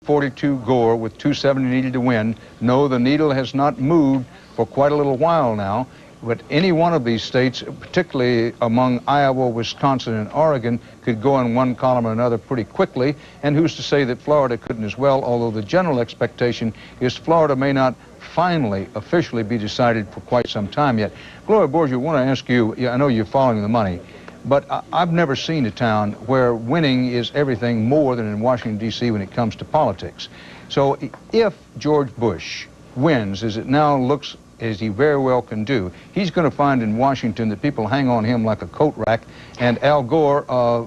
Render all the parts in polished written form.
242 Gore with 270 needed to win. No, the needle has not moved for quite a little while now, but any one of these states, particularly among Iowa, Wisconsin, and Oregon, could go in one column or another pretty quickly, and who's to say that Florida couldn't as well, although the general expectation is Florida may not finally officially be decided for quite some time yet. Gloria Borger, I want to ask you, I know you're following the money, but I've never seen a town where winning is everything more than in Washington, D.C. when it comes to politics. So if George Bush wins, as it now looks as he very well can do, he's going to find in Washington that people hang on him like a coat rack, and Al Gore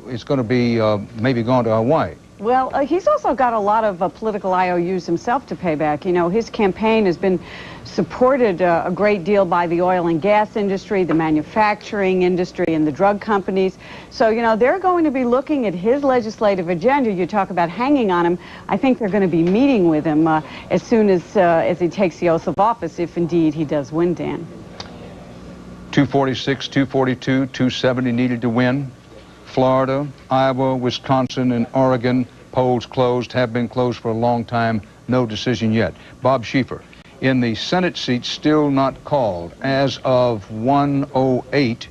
is going to be maybe gone to Hawaii. Well, he's also got a lot of political IOUs himself to pay back. You know, his campaign has been supported a great deal by the oil and gas industry, the manufacturing industry, and the drug companies. So, you know, they're going to be looking at his legislative agenda. You talk about hanging on him. I think they're going to be meeting with him as soon as he takes the oath of office, if indeed he does win, Dan. 246, 242, 270 needed to win. Florida, Iowa, Wisconsin, and Oregon, polls closed, have been closed for a long time, no decision yet. Bob Schieffer, in the Senate seats still not called, as of 1:08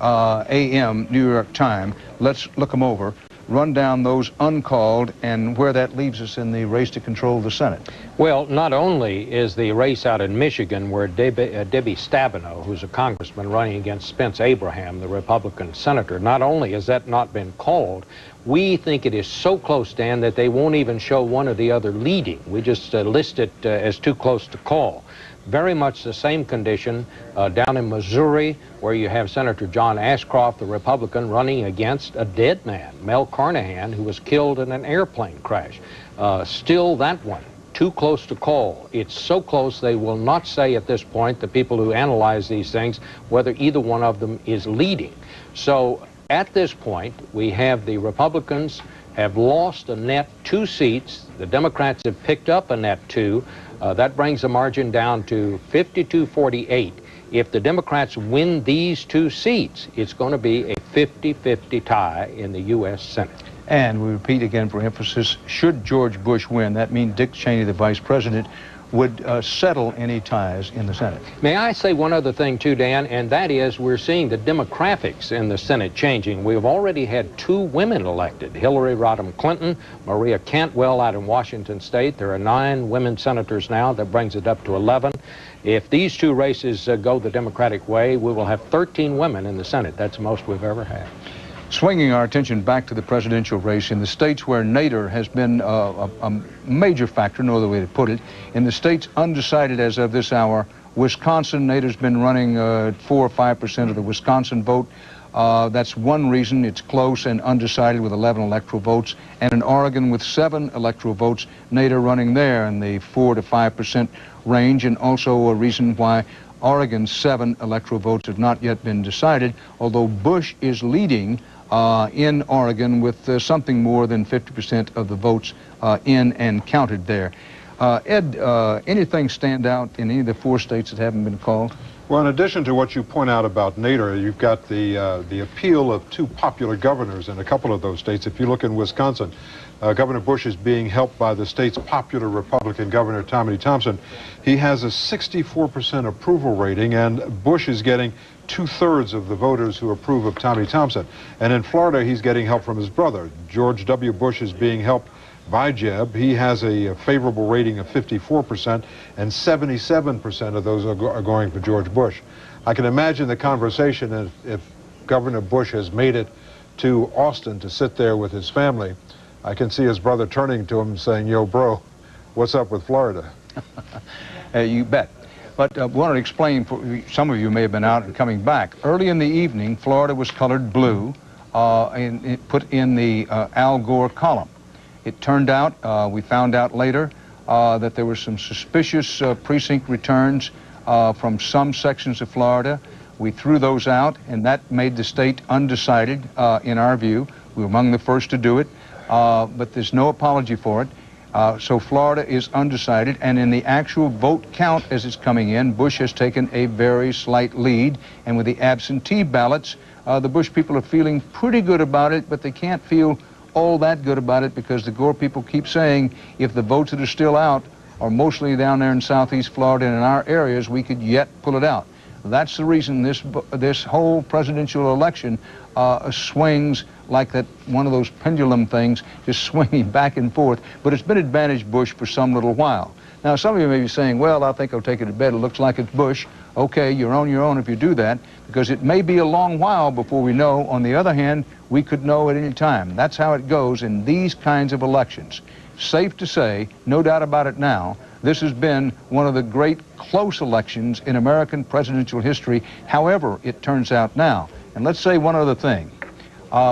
a.m. New York time, let's look them over, run down those uncalled, and where that leaves us in the race to control the Senate. Well, not only is the race out in Michigan where Debbie Stabenow, who's a congressman running against Spence Abraham, the Republican senator, not only has that not been called, we think it is so close, Dan, that they won't even show one or the other leading. We just list it as too close to call. Very much the same condition down in Missouri, where you have Senator John Ashcroft, the Republican, running against a dead man, Mel Carnahan, who was killed in an airplane crash. Still that one, too close to call. It's so close they will not say at this point, the people who analyze these things, whether either one of them is leading. So at this point, we have the Republicans have lost a net 2 seats. The Democrats have picked up a net 2. That brings the margin down to 52-48. If the Democrats win these 2 seats, it's going to be a 50-50 tie in the U.S. Senate. And we repeat again for emphasis, should George Bush win, that means Dick Cheney, the vice president, would settle any ties in the Senate. May I say one other thing too, Dan, and that is we're seeing the demographics in the Senate changing. We've already had 2 women elected, Hillary Rodham Clinton, Maria Cantwell out in Washington State. There are 9 women senators now. That brings it up to 11. If these 2 races go the Democratic way, we will have 13 women in the Senate. That's the most we've ever had. Swinging our attention back to the presidential race, in the states where Nader has been a major factor, no other way to put it, in the states undecided as of this hour, Wisconsin, Nader's been running 4 or 5% of the Wisconsin vote. That's one reason it's close and undecided with 11 electoral votes. And in Oregon with 7 electoral votes, Nader running there in the 4 to 5% range, and also a reason why Oregon's 7 electoral votes have not yet been decided, although Bush is leading in Oregon with something more than 50% of the votes in and counted there. Ed, anything stand out in any of the 4 states that haven't been called? Well, in addition to what you point out about Nader, you've got the appeal of 2 popular governors in a couple of those states. If you look in Wisconsin, Governor Bush is being helped by the state's popular Republican governor, Tommy Thompson. He has a 64% approval rating, and Bush is getting 2/3 of the voters who approve of Tommy Thompson. And in Florida, he's getting help from his brother. George W. Bush is being helped by Jeb. He has a favorable rating of 54%, and 77% of those are going for George Bush. I can imagine the conversation if Governor Bush has made it to Austin to sit there with his family. I can see his brother turning to him and saying, "Yo, bro, what's up with Florida?" You bet. But I want to explain, for some of you may have been out and coming back. Early in the evening, Florida was colored blue and put in the Al Gore column. It turned out, we found out later, that there were some suspicious precinct returns from some sections of Florida. We threw those out, and that made the state undecided, in our view. We were among the first to do it, but there's no apology for it. So Florida is undecided, and in the actual vote count as it's coming in, Bush has taken a very slight lead, and with the absentee ballots, the Bush people are feeling pretty good about it, but they can't feel all that good about it because the Gore people keep saying if the votes that are still out are mostly down there in southeast Florida and in our areas, we could yet pull it out. That's the reason this whole presidential election swings like that one of those pendulum things, just swinging back and forth. But it's been advantage Bush for some little while. Now, some of you may be saying, well, I think I'll take it to bed. It looks like it's Bush. Okay, you're on your own if you do that, because it may be a long while before we know. On the other hand, we could know at any time. That's how it goes in these kinds of elections. Safe to say, no doubt about it now, this has been one of the great close elections in American presidential history, however it turns out now. And let's say one other thing.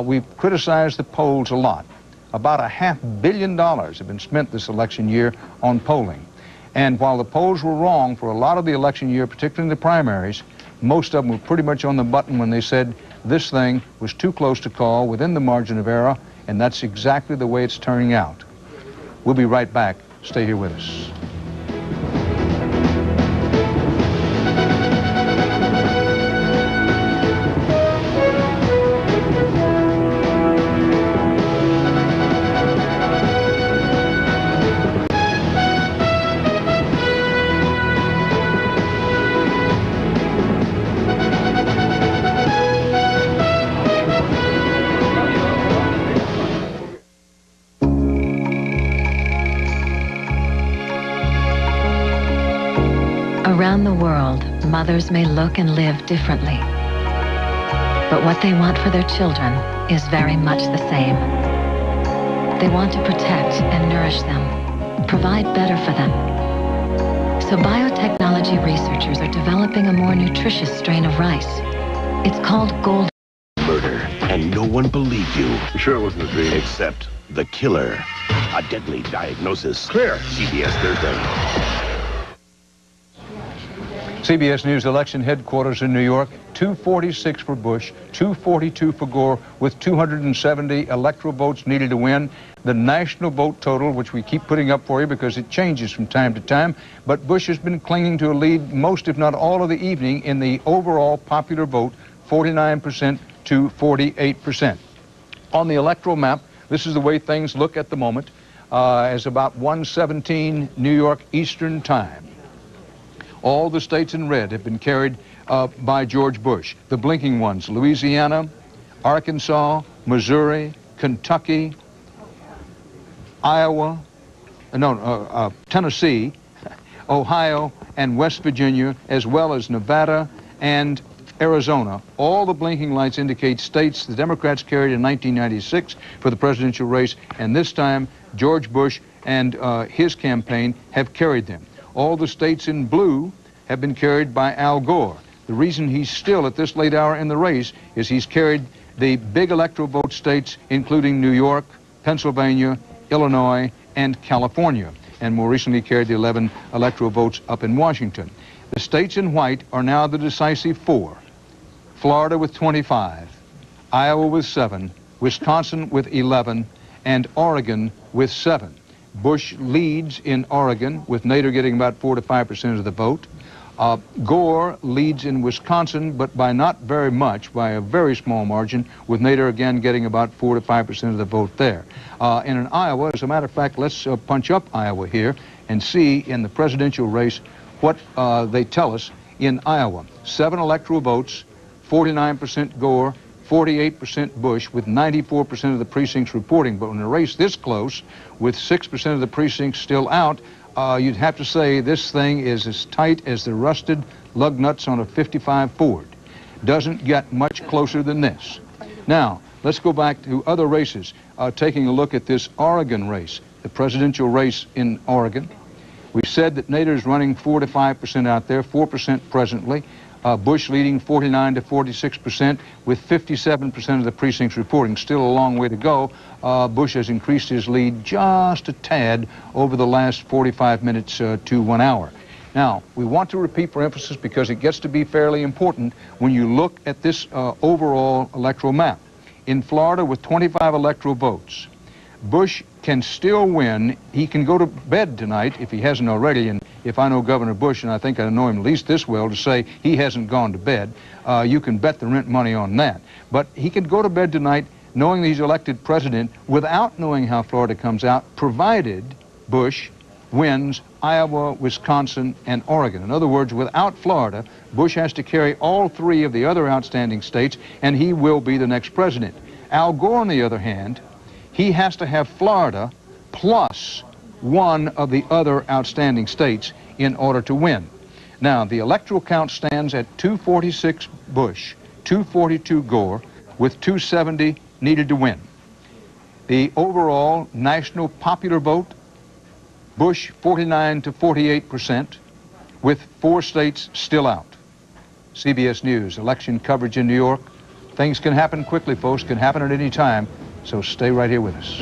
We've criticized the polls a lot. About $500 million have been spent this election year on polling. And while the polls were wrong for a lot of the election year, particularly in the primaries, most of them were pretty much on the button when they said this thing was too close to call, within the margin of error, and that's exactly the way it's turning out. We'll be right back. Stay here with us. Around the world, mothers may look and live differently. But what they want for their children is very much the same. They want to protect and nourish them, provide better for them. So biotechnology researchers are developing a more nutritious strain of rice. It's called Gold. Murder, and no one believed you. You sure it wasn't a dream? Except the killer. A deadly diagnosis. Clear. CBS Thursday. CBS News election headquarters in New York, 246 for Bush, 242 for Gore, with 270 electoral votes needed to win. The national vote total, which we keep putting up for you because it changes from time to time, but Bush has been clinging to a lead most, if not all, of the evening in the overall popular vote, 49% to 48%. On the electoral map, this is the way things look at the moment, as about 1:17 New York Eastern Time. All the states in red have been carried by George Bush. The blinking ones, Louisiana, Arkansas, Missouri, Kentucky, Iowa, Tennessee, Ohio, and West Virginia, as well as Nevada and Arizona. All the blinking lights indicate states the Democrats carried in 1996 for the presidential race, and this time George Bush and his campaign have carried them. All the states in blue have been carried by Al Gore. The reason he's still at this late hour in the race is he's carried the big electoral vote states, including New York, Pennsylvania, Illinois, and California, and more recently carried the 11 electoral votes up in Washington. The states in white are now the decisive four. Florida with 25, Iowa with 7, Wisconsin with 11, and Oregon with 7. Bush leads in Oregon, with Nader getting about 4 to 5% of the vote. Gore leads in Wisconsin, but by not very much, by a very small margin, with Nader again getting about 4 to 5% of the vote there. And in Iowa, as a matter of fact, let's punch up Iowa here and see in the presidential race what they tell us in Iowa. 7 electoral votes, 49% Gore, 48% Bush, with 94% of the precincts reporting. But in a race this close, with 6% of the precincts still out, you'd have to say this thing is as tight as the rusted lug nuts on a 55 Ford. Doesn't get much closer than this. Now, let's go back to other races, taking a look at this Oregon race, the presidential race in Oregon. We've said that Nader's running 4 to 5% out there, 4% presently. Bush leading 49 to 46%, with 57% of the precincts reporting. Still a long way to go. Bush has increased his lead just a tad over the last 45 minutes to 1 hour. Now, we want to repeat for emphasis because it gets to be fairly important when you look at this overall electoral map. In Florida, with 25 electoral votes, Bush can still win. He can go to bed tonight if he hasn't already, and if I know Governor Bush, and I think I know him at least this well, to say he hasn't gone to bed, you can bet the rent money on that. But he could go to bed tonight knowing that he's elected president without knowing how Florida comes out, provided Bush wins Iowa, Wisconsin, and Oregon. In other words, without Florida, Bush has to carry all three of the other outstanding states, and he will be the next president. Al Gore, on the other hand, he has to have Florida plus one of the other outstanding states in order to win. Now, the electoral count stands at 246 Bush, 242 Gore, with 270 needed to win. The overall national popular vote, Bush 49 to 48%, with 4 states still out. CBS News, election coverage in New York. Things can happen quickly, folks, can happen at any time, so stay right here with us.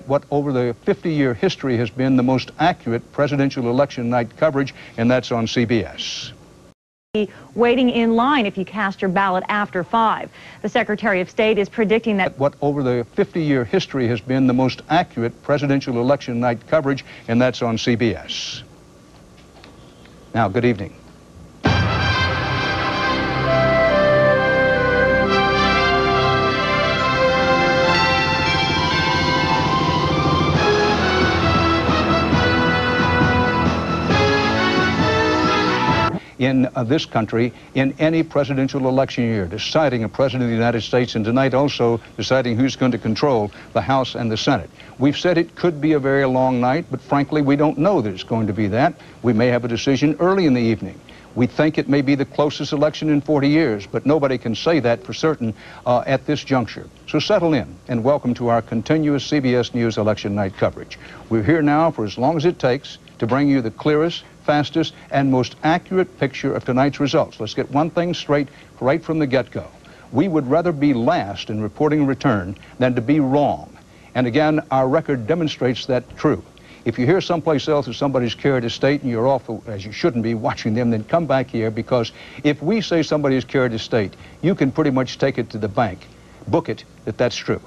What over the 50-year history has been the most accurate presidential election night coverage, and that's on CBS. Waiting in line if you cast your ballot after 5. The Secretary of State is predicting that what over the 50-year history has been the most accurate presidential election night coverage, and that's on CBS. Now, good evening. In this country, in any presidential election year, deciding a president of the United States, and tonight also deciding who's going to control the House and the Senate. We've said it could be a very long night, but frankly, we don't know that it's going to be that. We may have a decision early in the evening. We think it may be the closest election in 40 years, but nobody can say that for certain at this juncture. So settle in, and welcome to our continuous CBS News election night coverage. We're here now for as long as it takes to bring you the clearest, fastest, and most accurate picture of tonight's results. Let's get one thing straight right from the get-go. We would rather be last in reporting a return than to be wrong. And again, our record demonstrates that true. If you hear someplace else that somebody's carried a state and you're off, as you shouldn't be, watching them, then come back here, because if we say somebody has carried a state, you can pretty much take it to the bank, book it, that that's true.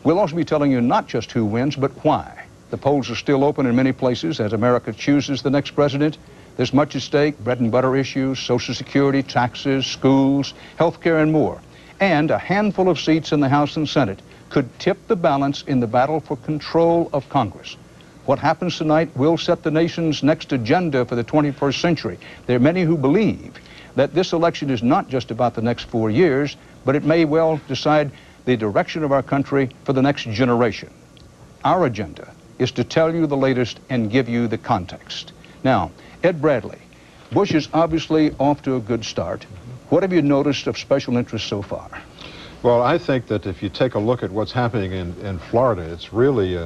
We'll also be telling you not just who wins, but why. The polls are still open in many places as America chooses the next president. There's much at stake: bread and butter issues, Social Security, taxes, schools, health care, and more. And a handful of seats in the House and Senate could tip the balance in the battle for control of Congress. What happens tonight will set the nation's next agenda for the 21st century. There are many who believe that this election is not just about the next 4 years, but it may well decide the direction of our country for the next generation. Our agenda is to tell you the latest and give you the context. Now, Ed Bradley, Bush is obviously off to a good start. What have you noticed of special interest so far? Well, I think that if you take a look at what's happening in Florida, it's really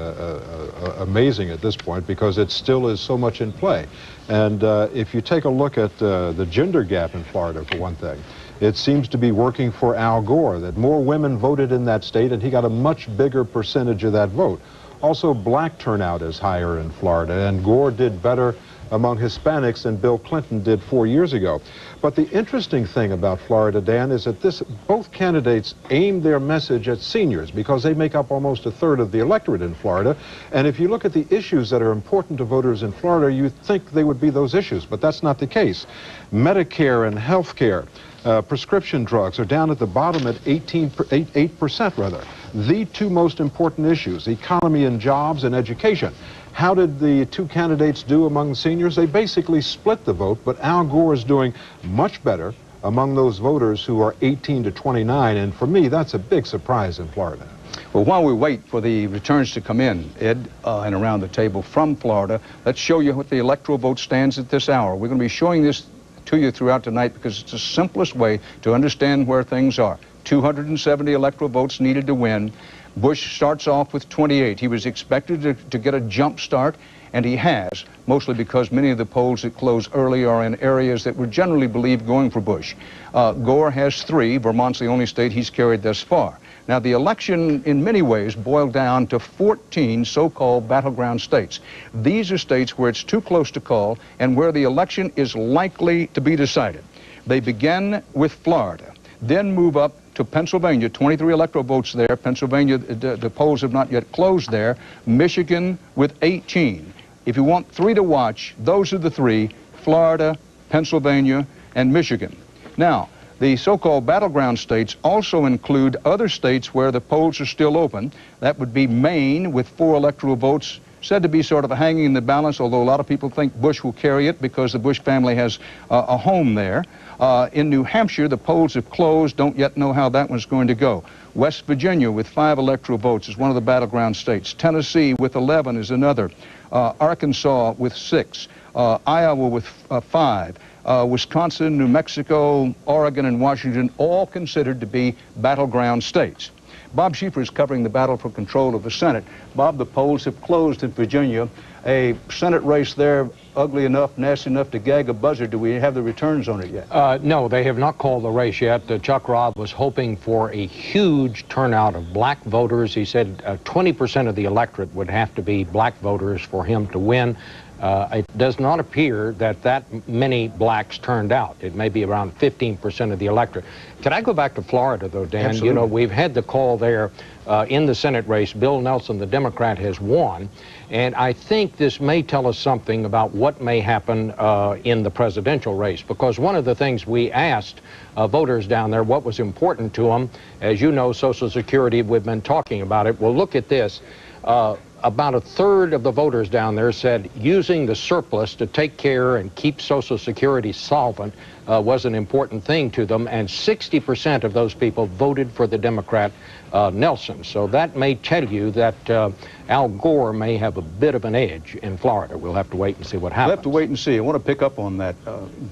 amazing at this point, because it still is so much in play. And if you take a look at the gender gap in Florida, for one thing, it seems to be working for Al Gore, that more women voted in that state, and he got a much bigger percentage of that vote. Also, black turnout is higher in Florida, and Gore did better among Hispanics than Bill Clinton did 4 years ago. But the interesting thing about Florida, Dan, is that both candidates aimed their message at seniors, because they make up almost a third of the electorate in Florida. And if you look at the issues that are important to voters in Florida, you'd think they would be those issues, but that's not the case. Medicare and health care, prescription drugs are down at the bottom at 8%, rather. The two most important issues, economy and jobs and education. How did the two candidates do among seniors? They basically split the vote, but Al Gore is doing much better among those voters who are 18 to 29, and for me, that's a big surprise in Florida. Well, while we wait for the returns to come in, Ed, and around the table from Florida, let's show you what the electoral vote stands at this hour. We're going to be showing this to you throughout tonight because it's the simplest way to understand where things are. 270 electoral votes needed to win. Bush starts off with 28. He was expected to get a jump start, and he has, mostly because many of the polls that close early are in areas that were generally believed going for Bush. Gore has 3. Vermont's the only state he's carried thus far. Now, the election in many ways boiled down to 14 so-called battleground states. These are states where it's too close to call and where the election is likely to be decided. They begin with Florida, then move up to Pennsylvania, 23 electoral votes there. Pennsylvania, the polls have not yet closed there. Michigan with 18. If you want three to watch, those are the three: Florida, Pennsylvania, and Michigan. Now, the so-called battleground states also include other states where the polls are still open. That would be Maine with 4 electoral votes, said to be sort of hanging in the balance, although a lot of people think Bush will carry it because the Bush family has a home there. In New Hampshire, the polls have closed, don't yet know how that one's going to go. West Virginia with 5 electoral votes is one of the battleground states. Tennessee with 11 is another. Arkansas with 6. Iowa with 5. Wisconsin, New Mexico, Oregon, and Washington, all considered to be battleground states. Bob Schieffer is covering the battle for control of the Senate. Bob, the polls have closed in Virginia. A Senate race there, ugly enough, nasty enough to gag a buzzard. Do we have the returns on it yet? No, they have not called the race yet. Chuck Robb was hoping for a huge turnout of black voters. He said 20% of the electorate would have to be black voters for him to win. It does not appear that many blacks turned out. It may be around 15% of the electorate. Can I go back to Florida, though, Dan? Absolutely. You know, we've had the call there in the Senate race. Bill Nelson, the Democrat, has won. And I think this may tell us something about what may happen in the presidential race, because one of the things we asked voters down there, what was important to them, as you know, Social Security, we've been talking about it. Well, look at this. About a third of the voters down there said using the surplus to take care and keep Social Security solvent was an important thing to them, and 60% of those people voted for the Democrat Nelson. So that may tell you that Al Gore may have a bit of an edge in Florida. We'll have to wait and see what happens. We'll have to wait and see. I want to pick up on that.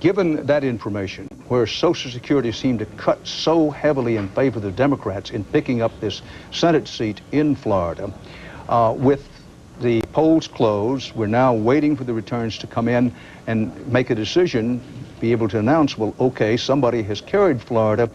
Given that information, where Social Security seemed to cut so heavily in favor of the Democrats in picking up this Senate seat in Florida, with the polls closed, we're now waiting for the returns to come in and make a decision, be able to announce, well, okay, somebody has carried Florida.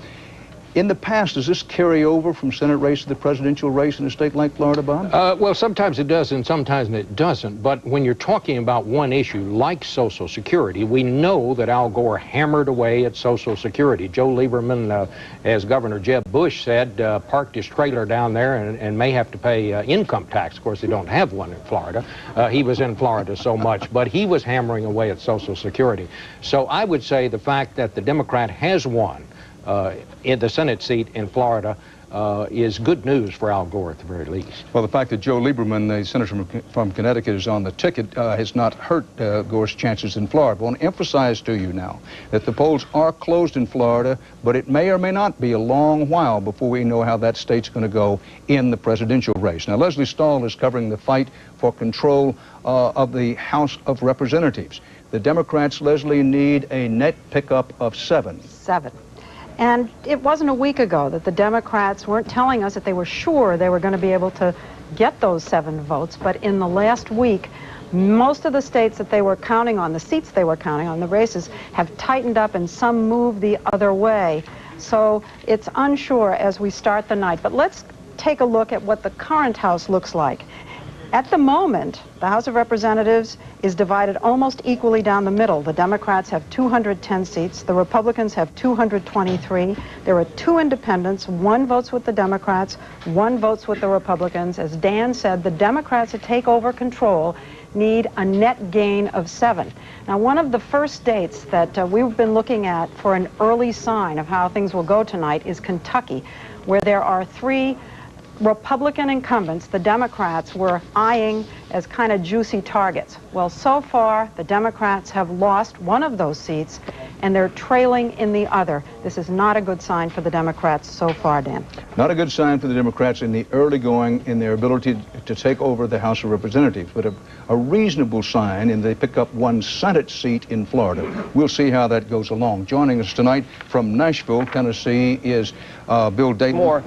In the past, does this carry over from Senate race to the presidential race in a state like Florida, Bob? Well, sometimes it does and sometimes it doesn't. But when you're talking about one issue like Social Security, we know that Al Gore hammered away at Social Security. Joe Lieberman, as Governor Jeb Bush said, parked his trailer down there and may have to pay income tax. Of course, they don't have one in Florida. He was in Florida so much, but he was hammering away at Social Security. So I would say the fact that the Democrat has won in the Senate seat in Florida is good news for Al Gore at the very least. Well, the fact that Joe Lieberman, the senator from Connecticut, is on the ticket has not hurt Gore's chances in Florida. I want to emphasize to you now that the polls are closed in Florida, but it may or may not be a long while before we know how that state's going to go in the presidential race. Now, Leslie Stahl is covering the fight for control of the House of Representatives. The Democrats, Leslie, need a net pickup of 7. 7. And it wasn't a week ago that the Democrats weren't telling us that they were sure they were going to be able to get those 7 votes. But in the last week, most of the states that they were counting on, the seats they were counting on, the races, have tightened up and some moved the other way. So it's unsure as we start the night. But let's take a look at what the current House looks like. At the moment, the House of Representatives is divided almost equally down the middle. The Democrats have 210 seats. The Republicans have 223. There are 2 independents. 1 votes with the Democrats, 1 votes with the Republicans. As Dan said, the Democrats to take over control need a net gain of 7. Now, one of the first states that we've been looking at for an early sign of how things will go tonight is Kentucky, where there are 3 Republican incumbents the Democrats were eyeing as kind of juicy targets. Well, so far, the Democrats have lost one of those seats, and they're trailing in the other. This is not a good sign for the Democrats so far, Dan. Not a good sign for the Democrats in the early going in their ability to take over the House of Representatives, but a reasonable sign in they pick up 1 Senate seat in Florida. We'll see how that goes along. Joining us tonight from Nashville, Tennessee, is Bill Dayton. More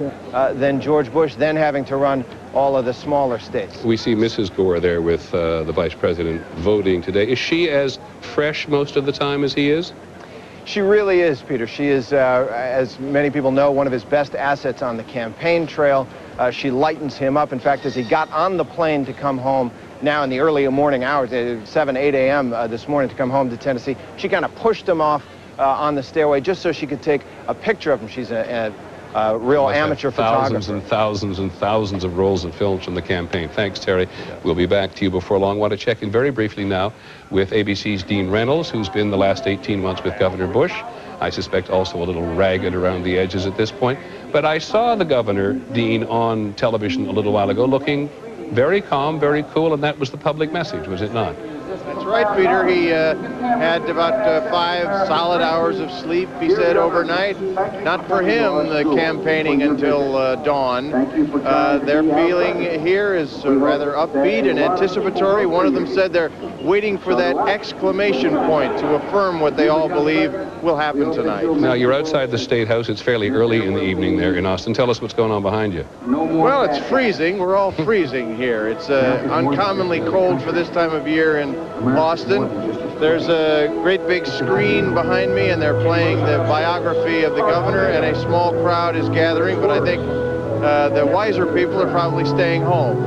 than George Bush then having to run all of the smaller states. We see Mrs. Gore there with the vice president voting today. Is she as fresh most of the time as he is? She really is, Peter. She is, as many people know, one of his best assets on the campaign trail. She lightens him up. In fact, as he got on the plane to come home now in the early morning hours, 7, 8 a.m. This morning to come home to Tennessee, she kind of pushed him off on the stairway just so she could take a picture of him. She's a real amateur photographer. Thousands and thousands and thousands of rolls and films from the campaign. Thanks, Terry. We'll be back to you before long. Want to check in very briefly now with ABC's Dean Reynolds, who's been the last 18 months with Governor Bush. I suspect also a little ragged around the edges at this point. But I saw the governor, Dean, on television a little while ago looking very calm, very cool, and that was the public message, was it not? That's right, Peter. He had about 5 solid hours of sleep, he said, overnight. Not for him, the campaigning until dawn. Their feeling here is rather upbeat and anticipatory. One of them said they're waiting for that exclamation point to affirm what they all believe will happen tonight. Now, you're outside the State House. It's fairly early in the evening there in Austin. Tell us what's going on behind you. Well, it's freezing. We're all freezing here. It's uncommonly cold for this time of year in Austin. There's a great big screen behind me, and they're playing the biography of the governor, and a small crowd is gathering, but I think the wiser people are probably staying home.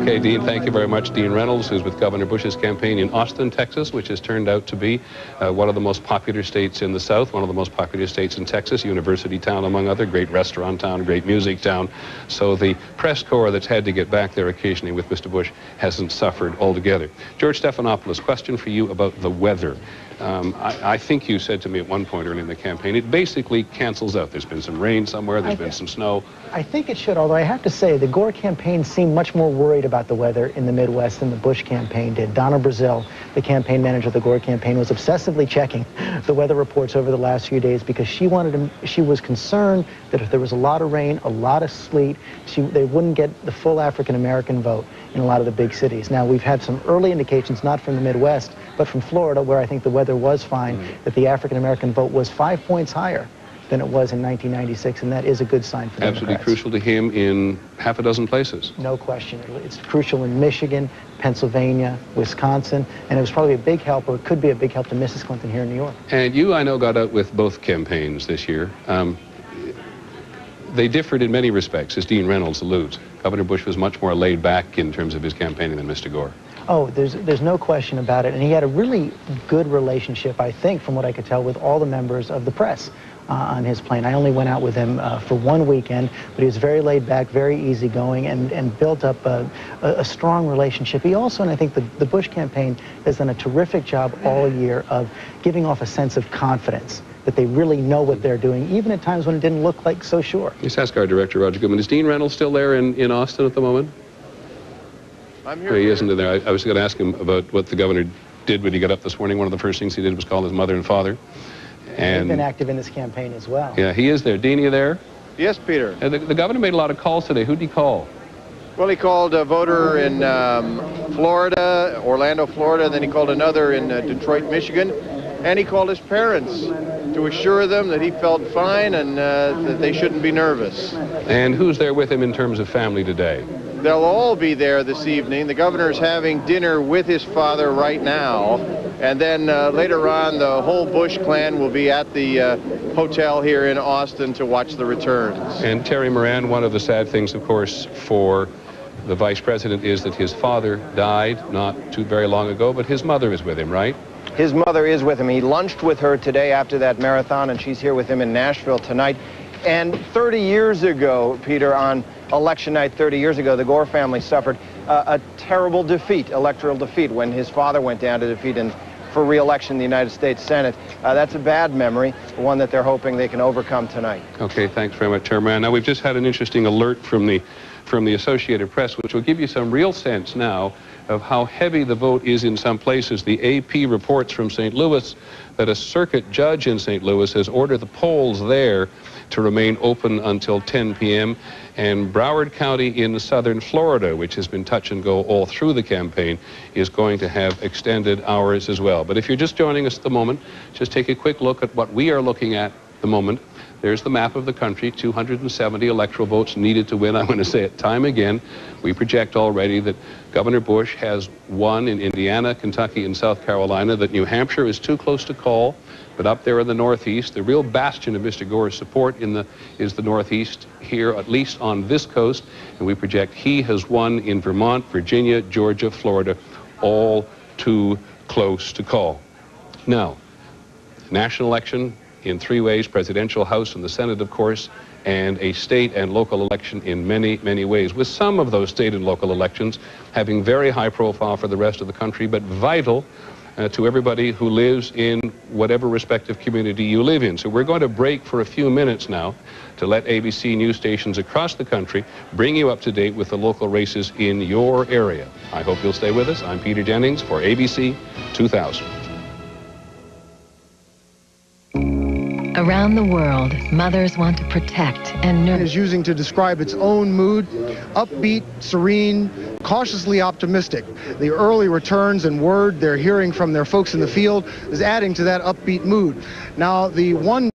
Okay, Dean, thank you very much. Dean Reynolds, who's with Governor Bush's campaign in Austin, Texas, which has turned out to be one of the most popular states in the South, one of the most popular states in Texas, university town among other, great restaurant town, great music town. So the press corps that's had to get back there occasionally with Mr. Bush hasn't suffered altogether. George Stephanopoulos, question for you about the weather. I think you said to me at one point early in the campaign, it basically cancels out. There's been some rain somewhere, there's been some snow. I think it should, although I have to say the Gore campaign seemed much more worried about the weather in the Midwest than the Bush campaign did. Donna Brazil, the campaign manager of the Gore campaign, was obsessively checking the weather reports over the last few days because she was concerned that if there was a lot of rain, a lot of sleet, they wouldn't get the full African-American vote in a lot of the big cities. Now, we've had some early indications, not from the Midwest, but from Florida, where I think the weather was fine, that the African-American vote was 5 points higher than it was in 1996, and that is a good sign for Democrats. Absolutely crucial to him in half a dozen places. No question. It's crucial in Michigan, Pennsylvania, Wisconsin, and it was probably a big help, or it could be a big help to Mrs. Clinton here in New York. And you, I know, got out with both campaigns this year. They differed in many respects, as Dean Reynolds alludes. Governor Bush was much more laid back in terms of his campaigning than Mr. Gore. Oh, there's no question about it. And he had a really good relationship, I think, from what I could tell, with all the members of the press on his plane. I only went out with him for one weekend, but he was very laid back, very easygoing, and built up a strong relationship. He also, and I think the Bush campaign has done a terrific job all year of giving off a sense of confidence that they really know what they're doing, even at times when it didn't look like so sure. Let's ask our director, Roger Goodman. Is Dean Reynolds still there in Austin at the moment? I'm here. He isn't there. I was going to ask him about what the governor did when he got up this morning. One of the first things he did was call his mother and father. And he's been active in this campaign as well. Yeah, he is there. Dean, are you there? Yes, Peter. The governor made a lot of calls today. Who did he call? Well, he called a voter in Florida, Orlando, Florida, then he called another in Detroit, Michigan, and he called his parents to assure them that he felt fine and that they shouldn't be nervous. And who's there with him in terms of family today? They'll all be there this evening. The governor is having dinner with his father right now, and then later on the whole Bush clan will be at the hotel here in Austin to watch the returns. And Terry Moran, one of the sad things, of course, for the vice president is that his father died not too very long ago, but his mother is with him, right? His mother is with him. He lunched with her today after that marathon, and she's here with him in Nashville tonight. And 30 years ago, Peter, on election night 30 years ago, the Gore family suffered a terrible defeat, electoral defeat, when his father went down to defeat him for re-election in the United States Senate. That's a bad memory, one that they're hoping they can overcome tonight. Okay, thanks very much, Chairman. Now, we've just had an interesting alert from the Associated Press, which will give you some real sense now of how heavy the vote is in some places. The AP reports from St. Louis that a circuit judge in St. Louis has ordered the polls there to remain open until 10 p.m. And Broward County in southern Florida, which has been touch and go all through the campaign, is going to have extended hours as well. But if you're just joining us at the moment, just take a quick look at what we are looking at the moment. There's the map of the country, 270 electoral votes needed to win. I'm going to say it time again. We project already that Governor Bush has won in Indiana, Kentucky, and South Carolina, that New Hampshire is too close to call, but up there in the Northeast, the real bastion of Mr. Gore's support is the Northeast here, at least on this coast, and we project he has won in Vermont, Virginia, Georgia, Florida, all too close to call. Now, national election in three ways: presidential, House, and the Senate, of course, and a state and local election in many, many ways, with some of those state and local elections having very high profile for the rest of the country, but vital to everybody who lives in whatever respective community you live in. So we're going to break for a few minutes now to let ABC news stations across the country bring you up to date with the local races in your area. I hope you'll stay with us. I'm Peter Jennings for ABC 2000. Around the world, mothers want to protect and nurture. Is using to describe its own mood: upbeat, serene, cautiously optimistic. The early returns and word they're hearing from their folks in the field is adding to that upbeat mood. Now, the one